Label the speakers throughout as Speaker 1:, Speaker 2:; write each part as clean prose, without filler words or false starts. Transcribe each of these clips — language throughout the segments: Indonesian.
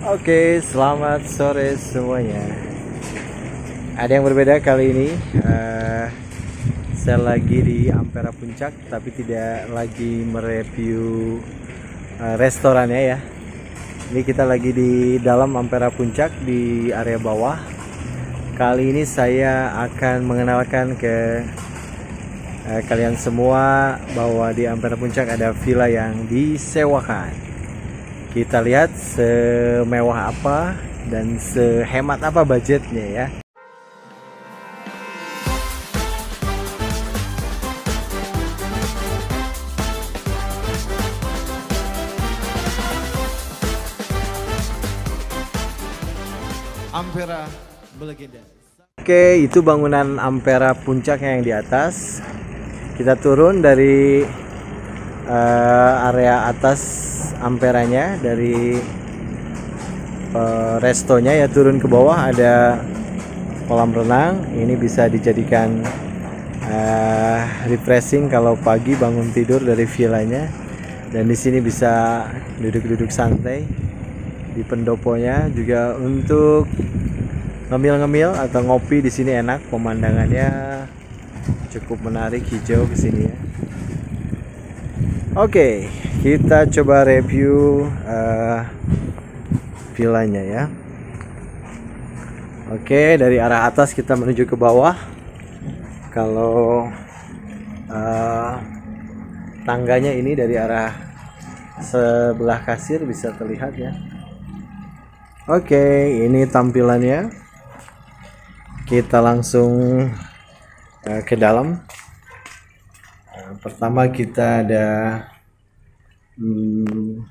Speaker 1: Oke, selamat sore semuanya. Ada yang berbeda kali ini. Saya lagi di Ampera Puncak, tapi tidak lagi mereview restorannya ya. Ini kita lagi di dalam Ampera Puncak di area bawah. Kali ini saya akan mengenalkan ke kalian semua bahwa di Ampera Puncak ada villa yang disewakan. Kita lihat semewah apa dan sehemat apa budgetnya ya.
Speaker 2: Ampera Belegenda.
Speaker 1: Oke, itu bangunan Ampera Puncaknya yang di atas. Kita turun dari area atas Amperanya, dari restonya ya, turun ke bawah ada kolam renang. Ini bisa dijadikan refreshing kalau pagi bangun tidur dari villanya. Dan di sini bisa duduk-duduk santai di pendoponya, juga untuk ngemil-ngemil atau ngopi di sini enak. Pemandangannya cukup menarik, hijau ke sini ya. Oke, kita coba review villanya ya. Oke, dari arah atas kita menuju ke bawah. Kalau tangganya ini dari arah sebelah kasir bisa terlihat ya. Oke, ini tampilannya. Kita langsung ke dalam. Pertama kita ada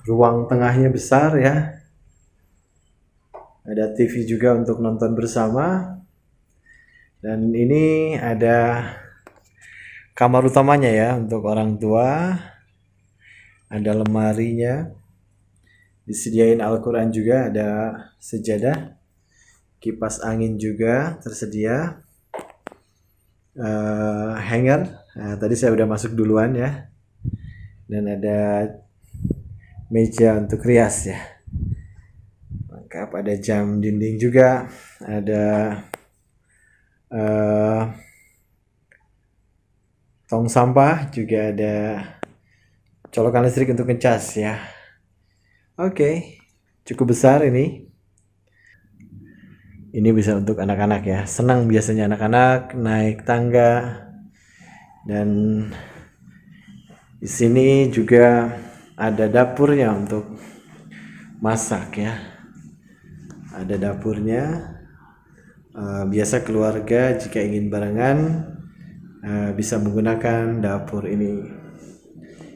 Speaker 1: ruang tengahnya besar ya. Ada TV juga untuk nonton bersama. Dan ini ada kamar utamanya ya untuk orang tua. Ada lemarinya. Disediain Al-Quran juga, ada sejadah. Kipas angin juga tersedia. Hanger. Nah, tadi saya udah masuk duluan ya. Dan ada meja untuk rias ya. Lengkap, ada jam dinding juga. Ada tong sampah, juga ada colokan listrik untuk ngecas ya. Oke, cukup besar ini. Ini bisa untuk anak-anak ya. Senang biasanya anak-anak naik tangga. Dan di sini juga ada dapurnya untuk masak ya. Ada dapurnya. Biasa keluarga jika ingin barengan bisa menggunakan dapur ini.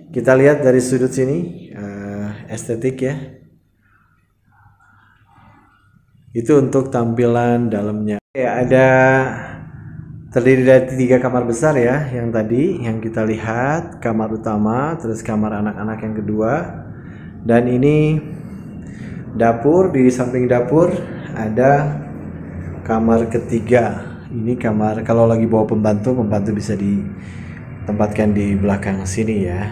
Speaker 1: Kita lihat dari sudut sini, estetik ya. Itu untuk tampilan dalamnya. Ya, ada terdiri dari 3 kamar besar ya, yang tadi yang kita lihat, kamar utama, terus kamar anak-anak yang kedua, dan ini dapur. Di samping dapur ada kamar ketiga. Ini kamar kalau lagi bawa pembantu bisa ditempatkan di belakang sini ya.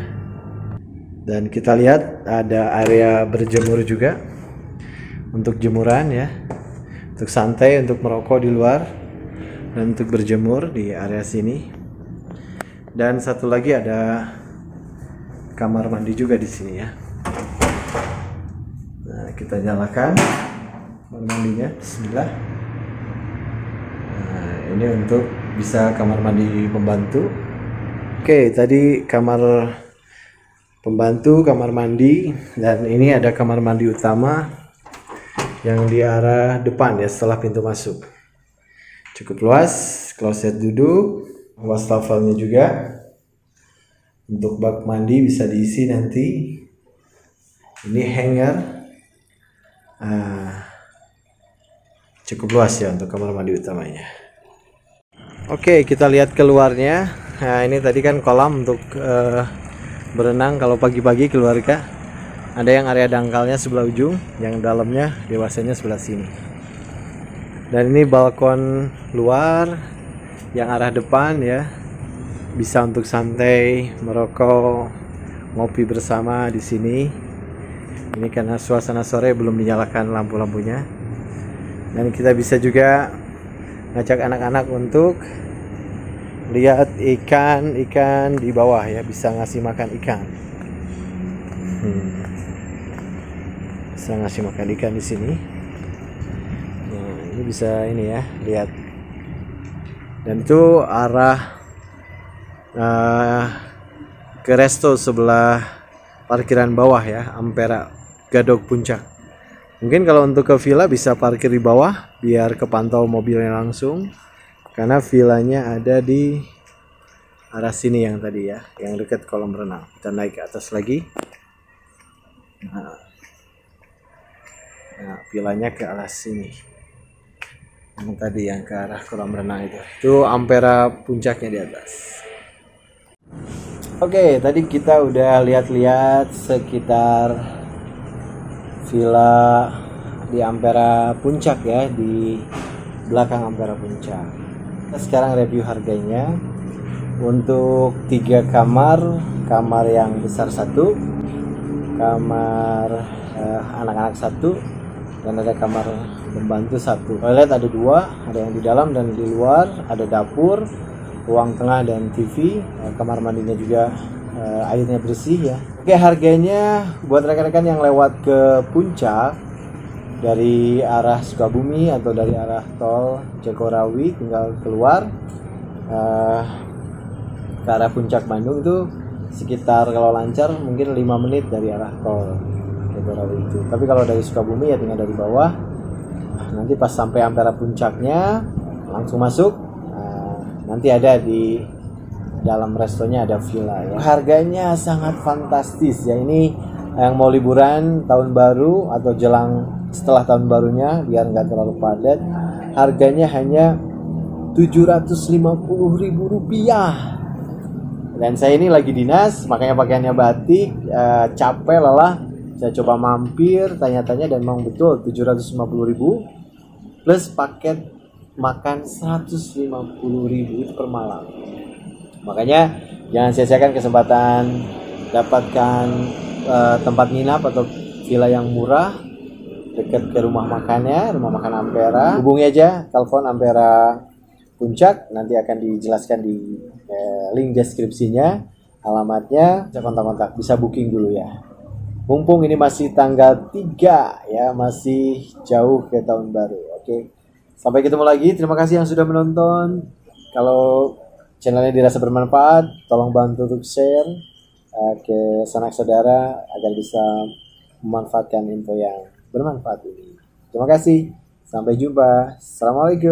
Speaker 1: Dan kita lihat ada area berjemur juga untuk jemuran ya, untuk santai, untuk merokok di luar, dan untuk berjemur di area sini. Dan satu lagi ada kamar mandi juga di sini ya. Nah, kita nyalakan kamar mandinya. Bismillah. Nah, ini untuk bisa kamar mandi pembantu. Oke, tadi kamar pembantu, kamar mandi, dan ini ada kamar mandi utama yang di arah depan ya, setelah pintu masuk. Cukup luas, kloset duduk, wastafelnya juga. Untuk bak mandi bisa diisi nanti. Ini hanger. Cukup luas ya untuk kamar mandi utamanya. Oke, kita lihat keluarnya. Nah, ini tadi kan kolam untuk berenang kalau pagi-pagi keluarga. Ada yang area dangkalnya sebelah ujung, yang dalamnya dewasanya sebelah sini. Dan ini balkon luar yang arah depan ya. Bisa untuk santai, merokok, ngopi bersama di sini. Ini karena suasana sore belum dinyalakan lampu-lampunya. Dan kita bisa juga ngajak anak-anak untuk lihat ikan di bawah ya, bisa ngasih makan ikan. Bisa ngasih makan ikan di sini. Nah, ini bisa ini ya, lihat. Dan itu arah ke resto sebelah parkiran bawah ya, Ampera Gadok Puncak. Mungkin kalau untuk ke villa bisa parkir di bawah biar kepantau mobilnya langsung, karena villanya ada di arah sini yang tadi ya, yang dekat kolam renang. Kita naik ke atas lagi. Nah, villanya ke arah sini, yang tadi yang ke arah kolam renang itu Ampera Puncaknya di atas. Oke, tadi kita udah lihat-lihat sekitar villa di Ampera Puncak ya, di belakang Ampera Puncak. Kita sekarang review harganya. Untuk 3 kamar, kamar yang besar 1, kamar anak-anak 1, dan ada kamar pembantu 1. Toilet ada 2, ada yang di dalam dan di luar, ada dapur, ruang tengah dan TV, kamar mandinya juga airnya bersih ya. Oke, harganya buat rekan-rekan yang lewat ke puncak dari arah Sukabumi atau dari arah tol Jagorawi, tinggal keluar ke arah puncak Bandung itu sekitar, kalau lancar mungkin 5 menit dari arah tol Jagorawi itu. Tapi kalau dari Sukabumi ya tinggal dari bawah. Nanti pas sampai Ampera Puncaknya langsung masuk. Nanti ada di dalam restonya ada villa ya. Harganya sangat fantastis ya. Ini yang mau liburan tahun baru atau jelang setelah tahun barunya biar nggak terlalu padat. Harganya hanya Rp750.000. Dan saya ini lagi dinas, makanya pakaiannya batik, capek lelah. Saya coba mampir, tanya-tanya, dan memang betul 750.000 plus paket makan 150.000 itu per malam. Makanya jangan sia-siakan kesempatan dapatkan tempat nginap atau villa yang murah dekat ke rumah makannya, rumah makan Ampera. Hubungi aja telepon Ampera Puncak, nanti akan dijelaskan di link deskripsinya, alamatnya, bisa kontak-kontak, bisa booking dulu ya. Mumpung ini masih tanggal 3 ya, masih jauh ke tahun baru. Oke. Sampai ketemu lagi. Terima kasih yang sudah menonton. Kalau channelnya dirasa bermanfaat, tolong bantu untuk share ke sanak saudara agar bisa memanfaatkan info yang bermanfaat ini. Terima kasih. Sampai jumpa. Assalamualaikum.